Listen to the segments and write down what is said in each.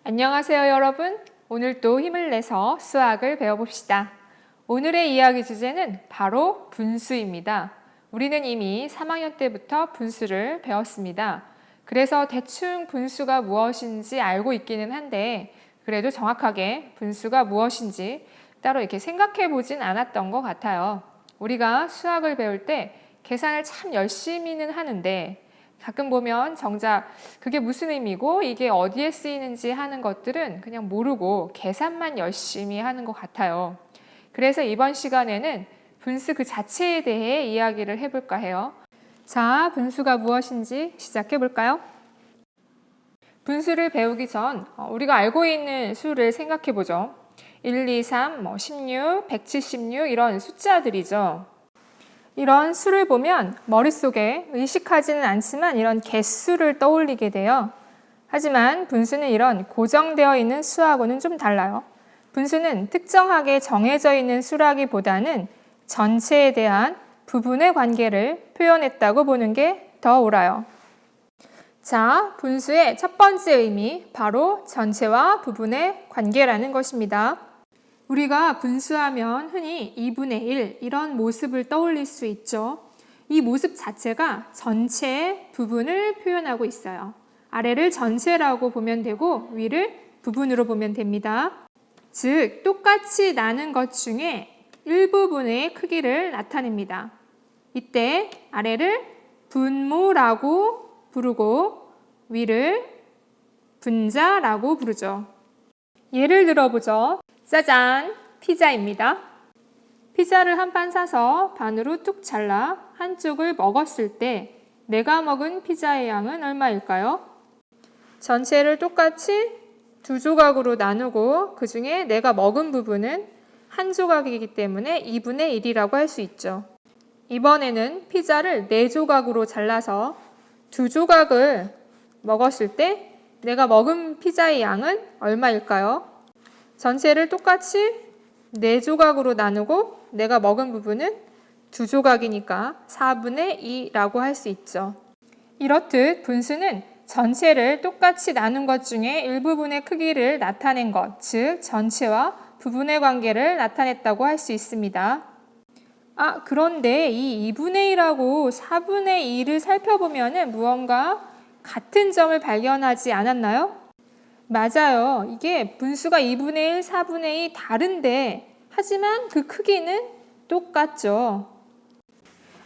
안녕하세요, 여러분. 오늘도 힘을 내서 수학을 배워봅시다. 오늘의 이야기 주제는 바로 분수입니다. 우리는 이미 3학년 때부터 분수를 배웠습니다. 그래서 대충 분수가 무엇인지 알고 있기는 한데 그래도 정확하게 분수가 무엇인지 따로 이렇게 생각해 보진 않았던 것 같아요. 우리가 수학을 배울 때 계산을 참 열심히는 하는데 가끔 보면 정작 그게 무슨 의미고 이게 어디에 쓰이는지 하는 것들은 그냥 모르고 계산만 열심히 하는 것 같아요. 그래서 이번 시간에는 분수 그 자체에 대해 이야기를 해볼까 해요. 자, 분수가 무엇인지 시작해 볼까요? 분수를 배우기 전 우리가 알고 있는 수를 생각해 보죠. 1, 2, 3, 16, 176 이런 숫자들이죠. 이런 수를 보면 머릿속에 의식하지는 않지만 이런 개수를 떠올리게 돼요. 하지만 분수는 이런 고정되어 있는 수하고는 좀 달라요. 분수는 특정하게 정해져 있는 수라기보다는 전체에 대한 부분의 관계를 표현했다고 보는 게 더 옳아요. 자, 분수의 첫 번째 의미, 바로 전체와 부분의 관계라는 것입니다. 우리가 분수하면 흔히 2분의 1 이런 모습을 떠올릴 수 있죠. 이 모습 자체가 전체의 부분을 표현하고 있어요. 아래를 전체라고 보면 되고 위를 부분으로 보면 됩니다. 즉, 똑같이 나눈 것 중에 일부분의 크기를 나타냅니다. 이때 아래를 분모라고 부르고 위를 분자라고 부르죠. 예를 들어보죠. 짜잔! 피자입니다. 피자를 한 판 사서 반으로 뚝 잘라 한쪽을 먹었을 때 내가 먹은 피자의 양은 얼마일까요? 전체를 똑같이 두 조각으로 나누고 그 중에 내가 먹은 부분은 한 조각이기 때문에 2분의 1이라고 할 수 있죠. 이번에는 피자를 4조각으로 잘라서 두 조각을 먹었을 때 내가 먹은 피자의 양은 얼마일까요? 전체를 똑같이 4조각으로 나누고 내가 먹은 부분은 2조각이니까 4분의 2라고 할 수 있죠. 이렇듯 분수는 전체를 똑같이 나눈 것 중에 일부분의 크기를 나타낸 것, 즉 전체와 부분의 관계를 나타냈다고 할 수 있습니다. 그런데 이 2분의 1하고 4분의 2를 살펴보면 무언가 같은 점을 발견하지 않았나요? 맞아요. 이게 분수가 2분의 1, 4분의 2 다른데 하지만 그 크기는 똑같죠.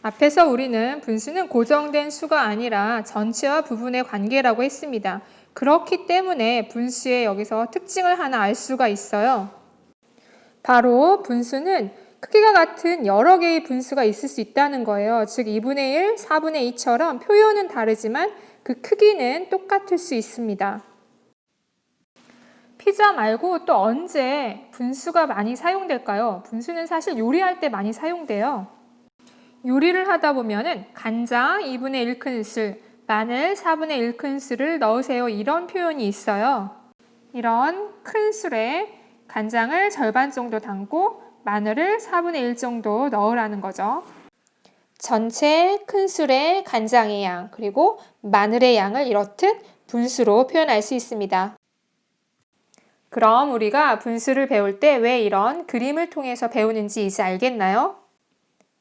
앞에서 우리는 분수는 고정된 수가 아니라 전체와 부분의 관계라고 했습니다. 그렇기 때문에 분수의 여기서 특징을 하나 알 수가 있어요. 바로 분수는 크기가 같은 여러 개의 분수가 있을 수 있다는 거예요. 즉 2분의 1, 4분의 2처럼 표현은 다르지만 그 크기는 똑같을 수 있습니다. 피자 말고 또 언제 분수가 많이 사용될까요? 분수는 사실 요리할 때 많이 사용돼요. 요리를 하다 보면은 간장 2분의 1큰술, 마늘 4분의 1큰술을 넣으세요. 이런 표현이 있어요. 이런 큰술에 간장을 절반 정도 담고 마늘을 4분의 1 정도 넣으라는 거죠. 전체 큰술의 간장의 양, 그리고 마늘의 양을 이렇듯 분수로 표현할 수 있습니다. 그럼 우리가 분수를 배울 때 왜 이런 그림을 통해서 배우는지 이제 알겠나요?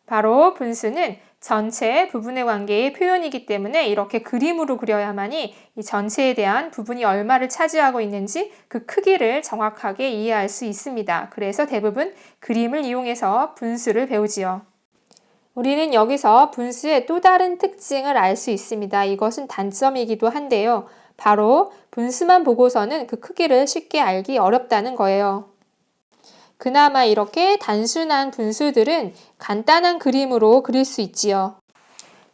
바로 분수는 전체 부분의 관계의 표현이기 때문에 이렇게 그림으로 그려야만이 이 전체에 대한 부분이 얼마를 차지하고 있는지 그 크기를 정확하게 이해할 수 있습니다. 그래서 대부분 그림을 이용해서 분수를 배우지요. 우리는 여기서 분수의 또 다른 특징을 알 수 있습니다. 이것은 단점이기도 한데요. 바로 분수만 보고서는 그 크기를 쉽게 알기 어렵다는 거예요. 그나마 이렇게 단순한 분수들은 간단한 그림으로 그릴 수 있지요.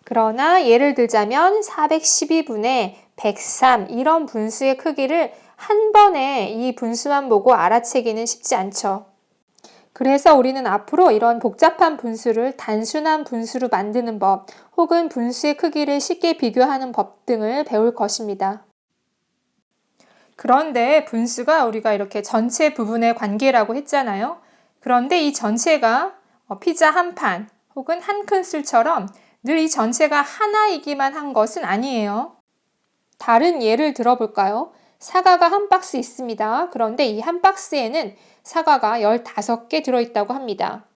그러나 예를 들자면 412분의 103 이런 분수의 크기를 한 번에 이 분수만 보고 알아채기는 쉽지 않죠. 그래서 우리는 앞으로 이런 복잡한 분수를 단순한 분수로 만드는 법 혹은 분수의 크기를 쉽게 비교하는 법 등을 배울 것입니다. 그런데 분수가 우리가 이렇게 전체 부분의 관계라고 했잖아요. 그런데 이 전체가 피자 한 판 혹은 한 큰술처럼 늘 이 전체가 하나이기만 한 것은 아니에요. 다른 예를 들어볼까요? 사과가 한 박스 있습니다. 그런데 이 한 박스에는 사과가 15개 들어있다고 합니다.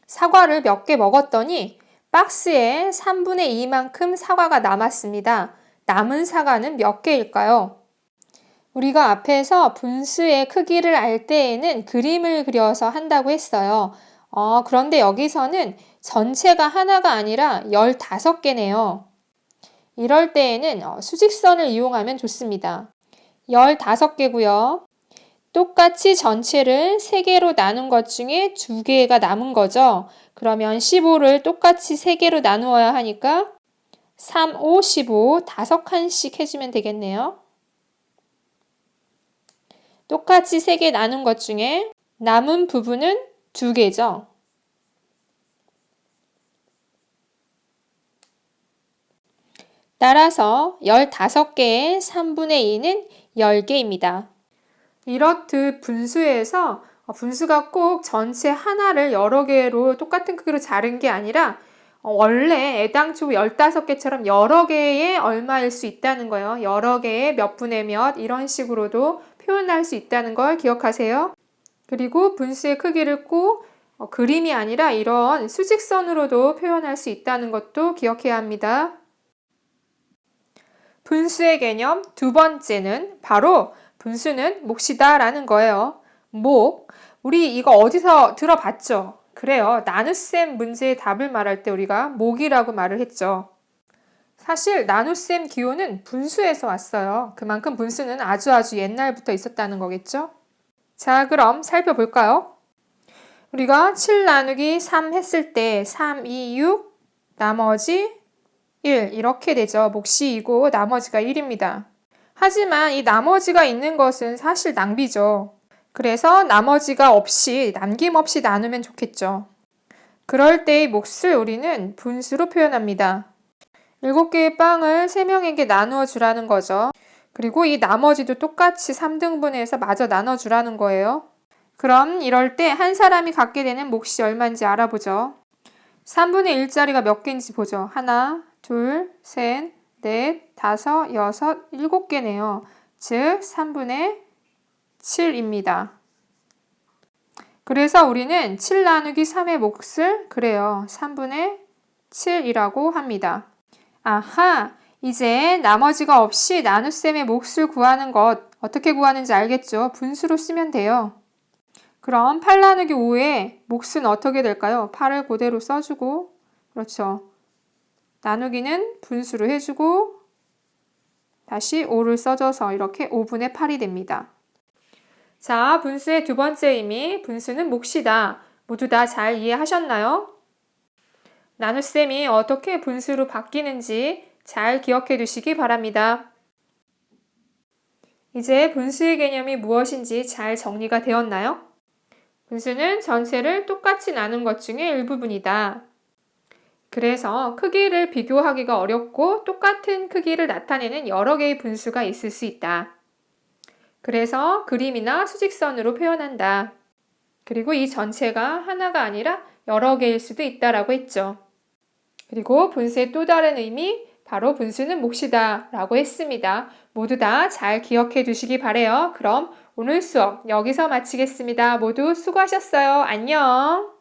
사과를 몇 개 먹었더니 박스에 3분의 2만큼 사과가 남았습니다. 남은 사과는 몇 개일까요? 우리가 앞에서 분수의 크기를 알 때에는 그림을 그려서 한다고 했어요. 그런데 여기서는 전체가 하나가 아니라 15개네요. 이럴 때에는 수직선을 이용하면 좋습니다. 15개고요. 똑같이 전체를 3개로 나눈 것 중에 2개가 남은 거죠. 그러면 15를 똑같이 3개로 나누어야 하니까 3, 5, 15, 5칸씩 해주면 되겠네요. 똑같이 3개 나눈 것 중에 남은 부분은 2개죠. 따라서 15개의 3분의 2는 10개입니다. 이렇듯 분수에서 분수가 꼭 전체 하나를 여러 개로 똑같은 크기로 자른 게 아니라 원래 애당초 15개처럼 여러 개의 얼마일 수 있다는 거예요. 여러 개의 몇 분의 몇 이런 식으로도 표현할 수 있다는 걸 기억하세요. 그리고 분수의 크기를 꼭 그림이 아니라 이런 수직선으로도 표현할 수 있다는 것도 기억해야 합니다. 분수의 개념 두 번째는 바로 분수는 몫이다 라는 거예요. 몫, 우리 이거 어디서 들어봤죠? 그래요. 나눗셈 문제의 답을 말할 때 우리가 몫이라고 말을 했죠. 사실 나눗셈 기호는 분수에서 왔어요. 그만큼 분수는 아주 옛날부터 있었다는 거겠죠? 자, 그럼 살펴볼까요? 우리가 7 나누기 3 했을 때 3, 2, 6, 나머지 1 이렇게 되죠. 몫이 2고 나머지가 1입니다. 하지만 이 나머지가 있는 것은 사실 낭비죠. 그래서 나머지가 없이 남김없이 나누면 좋겠죠. 그럴 때의 몫을 우리는 분수로 표현합니다. 7개의 빵을 3명에게 나누어 주라는 거죠. 그리고 이 나머지도 똑같이 3등분해서 마저 나눠주라는 거예요. 그럼 이럴 때 한 사람이 갖게 되는 몫이 얼마인지 알아보죠. 3분의 1짜리가 몇 개인지 보죠. 하나, 둘, 셋, 넷, 다섯, 여섯, 7개네요. 즉 3분의 7입니다. 그래서 우리는 7 나누기 3의 몫을 그래요. 3분의 7이라고 합니다. 아하! 이제 나머지가 없이 나눗셈의 몫을 구하는 것 어떻게 구하는지 알겠죠? 분수로 쓰면 돼요. 그럼 8 나누기 5의 몫은 어떻게 될까요? 8을 그대로 써주고 그렇죠. 나누기는 분수로 해주고 다시 5를 써줘서 이렇게 5분의 8이 됩니다. 자, 분수의 두 번째 의미, 분수는 몫이다. 모두 다 잘 이해하셨나요? 나눗셈이 어떻게 분수로 바뀌는지 잘 기억해 두시기 바랍니다. 이제 분수의 개념이 무엇인지 잘 정리가 되었나요? 분수는 전체를 똑같이 나눈 것 중에 일부분이다. 그래서 크기를 비교하기가 어렵고 똑같은 크기를 나타내는 여러 개의 분수가 있을 수 있다. 그래서 그림이나 수직선으로 표현한다. 그리고 이 전체가 하나가 아니라 여러 개일 수도 있다라고 했죠. 그리고 분수의 또 다른 의미, 바로 분수는 몫이다 라고 했습니다. 모두 다 잘 기억해 두시기 바래요. 그럼 오늘 수업 여기서 마치겠습니다. 모두 수고하셨어요. 안녕!